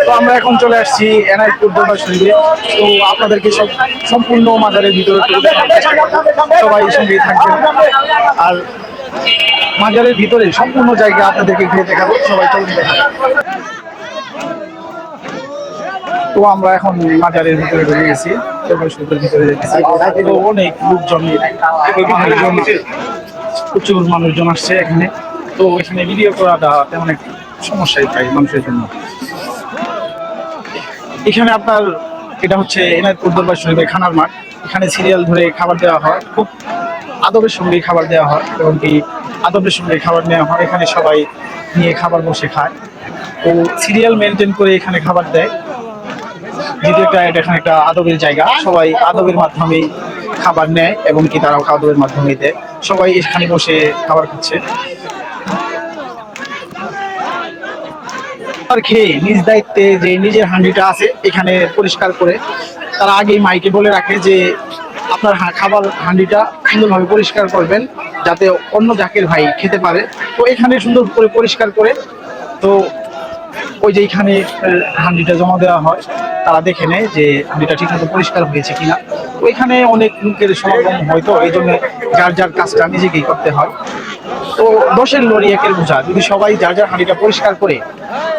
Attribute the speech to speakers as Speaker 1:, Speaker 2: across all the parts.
Speaker 1: তো আমরা এখন চলে আসছি এনায়েতপুর দরবার শরীফে। তো আপনাদেরকে সম্পূর্ণ মাজারের ভিতরে সবাই সঙ্গেই থাকবেন। আর মাজারের ভিতরে সম্পূর্ণ জায়গা আপনাদেরকে ঘুরে দেখাবো, সবাই চলুন দেখাবো। তো আমরা এখন মাজারের ভিতরে ঢুকে গেছি, দরবার শরীফের ভিতরে যেতেছি। তো অনেক লোকজন, প্রচুর মানুষজন আসছে এখানে। তো এখানে ভিডিও করাটা তেমন একটা সমস্যাই পাই মানুষের জন্য। এখানে আপনার এটা হচ্ছে এনায়েতপুর দরবার শরীফের খানার মাঠ। এখানে সিরিয়াল ধরে খাবার দেওয়া হয়, খুব আদবের সঙ্গে খাবার দেওয়া হয় এবং কি আদবের সঙ্গে খাবার নেওয়া হয়। এখানে সবাই নিয়ে খাবার বসে খায়। তো সিরিয়াল মেনটেন করে এখানে খাবার দেয়। দ্বিতীয়টা, এটা এখানে একটা আদবের জায়গা, সবাই আদবের মাধ্যমেই খাবার নেয় এবং কি তারাও আদবের মাধ্যমেই দেয়। সবাই এখানে বসে খাবার খাচ্ছে। খেয়ে নিজ দায়িত্বে যে নিজের হাঁড়িটা আছে এখানে পরিষ্কার করে তারা আগেই মাইকে বলে রাখে যে আপনার খাবার হাঁড়িটা সুন্দরভাবে পরিষ্কার করবেন যাতে অন্য জাকের ভাই খেতে পারে। তো এখানে সুন্দর করে পরিষ্কার করে, তো ওই যে এখানে হাঁড়িটা জমা দেওয়া হয়, তারা দেখে নেয় যে হাঁড়িটা ঠিকমতো পরিষ্কার হয়েছে কিনা। তো এখানে অনেক লোকের সমাগম হয়, তো এই জন্য যার যার কাজটা নিজেকেই করতে হয়। তো 10-এর লরি 1-এর বোঝা, যদি সবাই যার যার হাঁড়িটা পরিষ্কার করে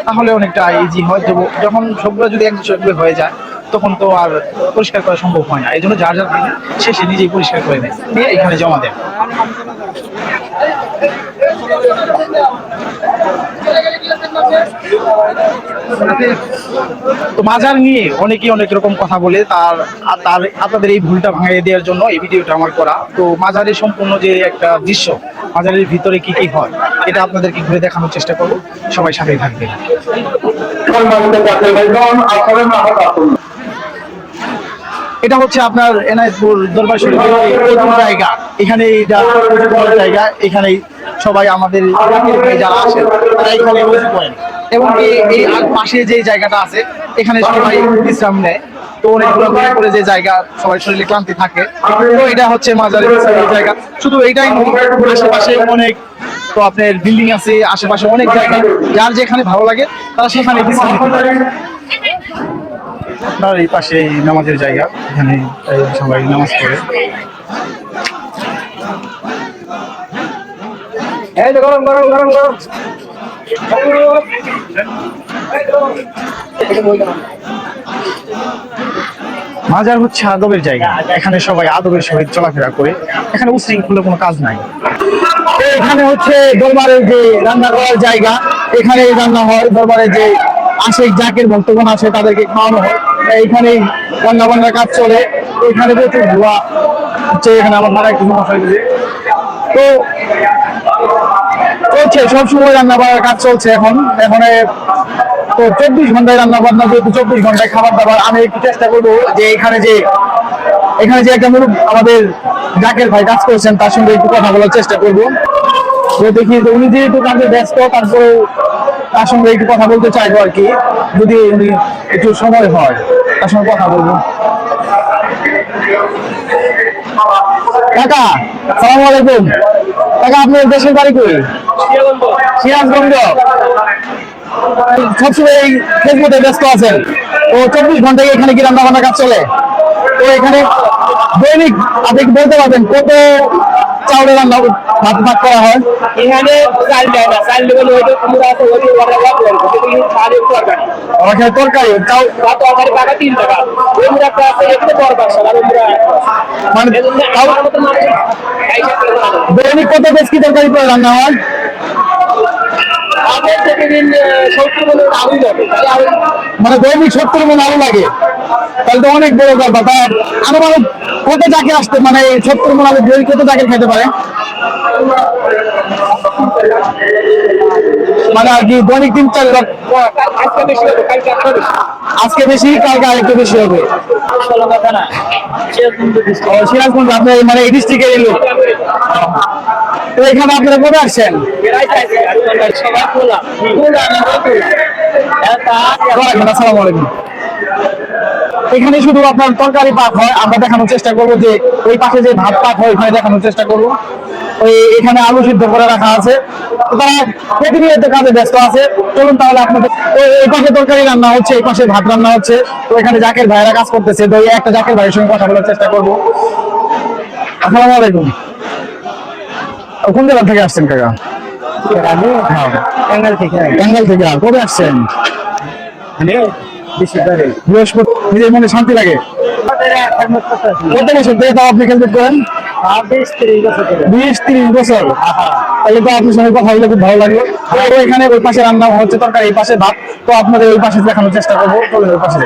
Speaker 1: তাহলে অনেকটা ইজি হয়। যখন সবগুলো যদি একসাথে হয়ে যায় তখন তো আর পরিষ্কার করা সম্ভব হয় না। এই জন্য যার যার হাঁড়ি শেষে নিজেই পরিষ্কার করে নেয়, নিয়ে এখানে জমা দেয়। তো মাজার নিয়ে অনেকেই অনেক রকম কথা বলে, তার আপনাদের এই ভুলটা ভাঙিয়ে দেওয়ার জন্য এই ভিডিওটা আমার করা। তো মাজারের সম্পূর্ণ যে একটা দৃশ্য, মাজারের ভিতরে কি কি হয় এটা আপনাদেরকে ঘুরে দেখানোর চেষ্টা করবো, সবাই সাথেই থাকবে। এটা হচ্ছে আপনার এনায়েতপুর দরবার শরীফের জায়গা। এখানে জায়গা, এখানে সবাই আমাদের যারা আসেন তারা এখানে উজু করেন এবং এই পাশে যে জায়গাটা আছে এখানে সবাই বিশ্রাম নেয়। তো অনেকগুলো করে যে জায়গা, সবাই শরীরে ক্লান্তি থাকে। তো এটা হচ্ছে মাজারের জায়গা। শুধু এইটাই নয়, আশেপাশে অনেক তো আপনার বিল্ডিং আছে, আশেপাশে অনেক জায়গা, যার যেখানে ভালো লাগে তারা সেখানে বিশ্রাম নিতে পারে। আপনার এই পাশে নামাজের জায়গা, এখানে সবাই নামাজ পড়ে। মাজার হচ্ছে আদবের জায়গা, এখানে সবাই আদবের সহিত চলাফেরা করে, এখানে উশৃঙ্খল কোনো কাজ নাই। এখানে হচ্ছে দরবারের যে রান্না করার জায়গা, এখানে রান্না হয়। দরবারের যে আশেক জাকের ভক্তগণ আছে তাদেরকে খাওয়ানো হয়, এইখানেই রান্না বান্নার কাজ চলে। এখানে প্রচুর ধোয়া হচ্ছে, এখানে আমার মারা একটু সমস্যা হয়েছে। তো চলছে সবসময় রান্না বান্নার কাজ চলছে। এখন তো 24 ঘন্টায় রান্না বান্না, যেহেতু 24 ঘন্টায় খাবার দাবার। আমি একটু চেষ্টা করবো যে এখানে যে একটা মুরুব আমাদের জাকের ভাই কাজ করছেন তার সঙ্গে একটু কথা বলার চেষ্টা করবো। তো দেখি উনি যেহেতু কাজে ব্যস্ত, তারপরে তার সঙ্গে একটু কথা বলতে চাইবো আর কি, যদি উনি একটু সময় হয় তার সঙ্গে কথা বলবো। কাকা সালাম আলাইকুম। কাকা আপনার দেশের বাড়ি কই? সিরাজগঞ্জ। সবসময় এই ফেসবুকে ব্যস্ত আছেন, তো 24 ঘন্টায় এখানে কি রান্না বান্না কাজ চলে? তো এখানে দৈনিক আপনি বলতে পারবেন কত চাউলের রান্না ভাত করা হয়?
Speaker 2: এখানে চাল দেয় না, চাল দেবেন হয়তো কুমড়া আছে, হয়তো
Speaker 1: তরকারি
Speaker 2: তরকারি টাকা 3 টাকা, ওমরা একটা আছে এখানে দরবার আর ওমরা
Speaker 1: মানে দৈনিক কত বেশ কি তরকারি করে রান্না হয়?
Speaker 2: আমাদের প্রতিদিন 70 মণ আলু লাগে,
Speaker 1: মানে দৈনিক 70 মণ আলু লাগে, তাহলে তো অনেক বড় ব্যাপার। আনুমানিক কত জাকে আসতে, মানে 70 মণ আলু দৈনিক কত জাকে খেতে পারে? মানে আর কি দৈনিক 3-4 লাখ। আজকে বেশি, কালকে আরেকটু বেশি হবে। সিরাজগঞ্জ আপনার মানে এই ডিস্ট্রিক্টের লোক। তো এখানে আপনারা কবে আসছেন? আসসালামু আলাইকুম। এখানে শুধু আপনার তরকারি পাক হয়, আমরা দেখানোর চেষ্টা করবো যে ওই পাশে যে ভাত পাক হয় ওখানে দেখানোর চেষ্টা করবো। ওই এখানে আলু সিদ্ধ করে রাখা আছে, তো তারা প্রতিনিয়ত কাজে ব্যস্ত আছে। চলুন তাহলে আপনাদের এই পাশে তরকারি রান্না হচ্ছে, এই পাশে ভাত রান্না হচ্ছে, তো এখানে জাকের ভাইয়েরা কাজ করতেছে। তো এই একটা জাকের ভাইয়ের সঙ্গে কথা বলার চেষ্টা করবো। আসসালামু আলাইকুম। কোন জায়গা থেকে আসছেন কাকা? টাঙ্গাইল থেকে। টাঙ্গাইল থেকে কবে আসছেন? বৃহস্পতি। নিজের মনে শান্তি লাগে? কত বছর থেকে তাও আপনি খেলতে করেন? 20-30 বছর। তাহলে তো আপনার সঙ্গে কথা বলে খুব ভালো লাগলো। তো এখানে ওই পাশে রান্না হচ্ছে তরকারি, এই পাশে ভাত, তো আপনাদের ওই পাশে দেখানোর চেষ্টা করবো। চলুন ওই পাশে।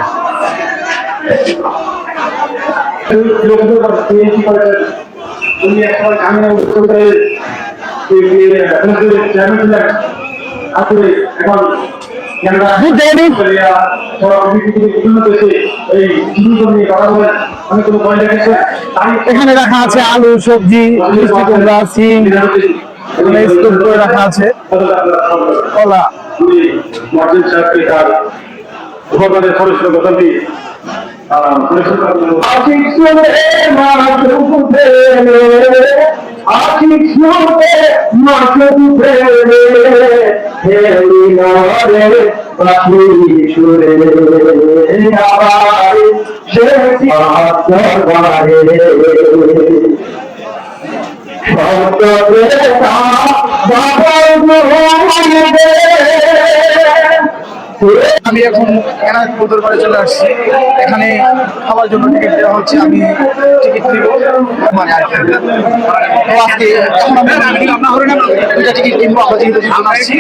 Speaker 1: এখানে রাখা আছে আলু, সবজি, মিষ্টি কুমড়া, সিম, স্তূপ করে রাখা আছে, কলা। আমি এখন এনায়তপুর দরবারে চলে আসছি। এখানে খাওয়ার জন্য টিকিট দেওয়া হচ্ছে, আমি টিকিট নিব। মানে আর কি, তো আজকে দুইটা টিকিট কিনবো আমরা, যেহেতু আসছি।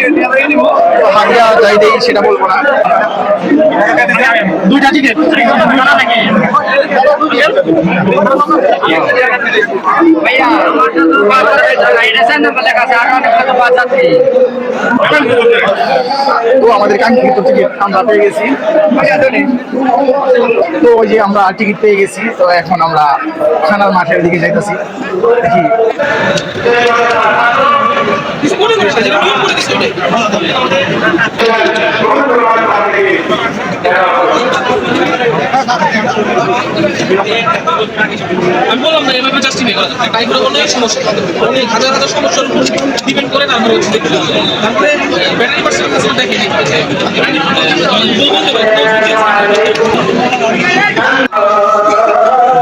Speaker 1: তো হাজিরা যাই দেই সেটা বলবো না, দুইটা টিকিট। তো আমাদের কাঙ্ক্ষিত টিকিট আমরা পেয়ে গেছি। তো ওই যে আমরা টিকিট পেয়ে গেছি, তো এখন আমরা খানার মাঠের দিকে যাইতেছি। দেখি
Speaker 3: আমি বললাম না এভাবে জাস্টিফাই করা যায় তাই করে অনেক সমস্যা, অনেক হাজার হাজার সমস্যার উপর ডিপেন্ড করে তারপরে হচ্ছে দেখতে হবে। তারপরে ব্যাটারি পার্সেন্টেজ দেখে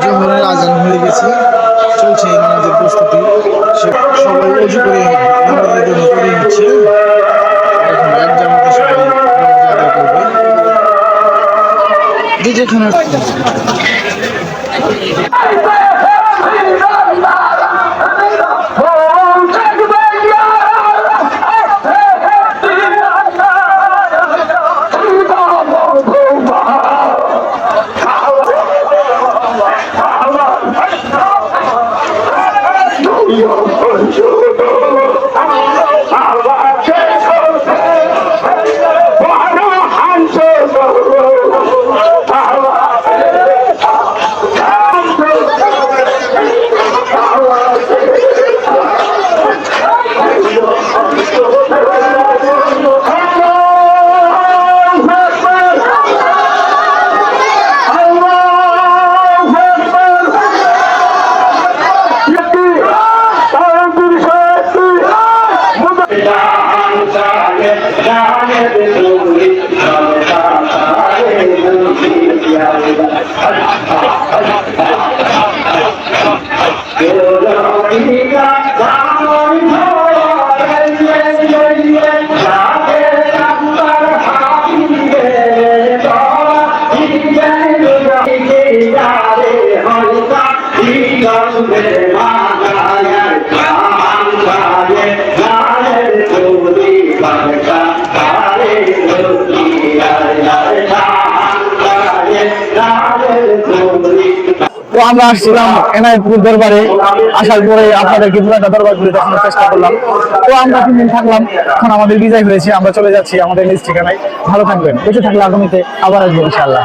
Speaker 1: জোহরের আজান হয়ে গেছে, চলছে নামাজের প্রস্তুতি। সবাই অজু করে নামাজের জন্য তৈরি হচ্ছে। এখন এক জামাতে সবাই নামাজ আদায় করবে, যে যেখানে। তো আমরা আসছিলাম এনায়তপুর দরবারে, আসার পরে আপনাদেরকে পুরাটা দরবার ঘুরে দেখানোর চেষ্টা করলাম। তো আমরা 3 দিন থাকলাম, এখন আমাদের বিদায় হয়েছে, আমরা চলে যাচ্ছি আমাদের নিজ ঠিকানায়। ভালো থাকবেন, বেঁচে থাকলে আগামীতে আবার আসবো ইনশাআল্লাহ।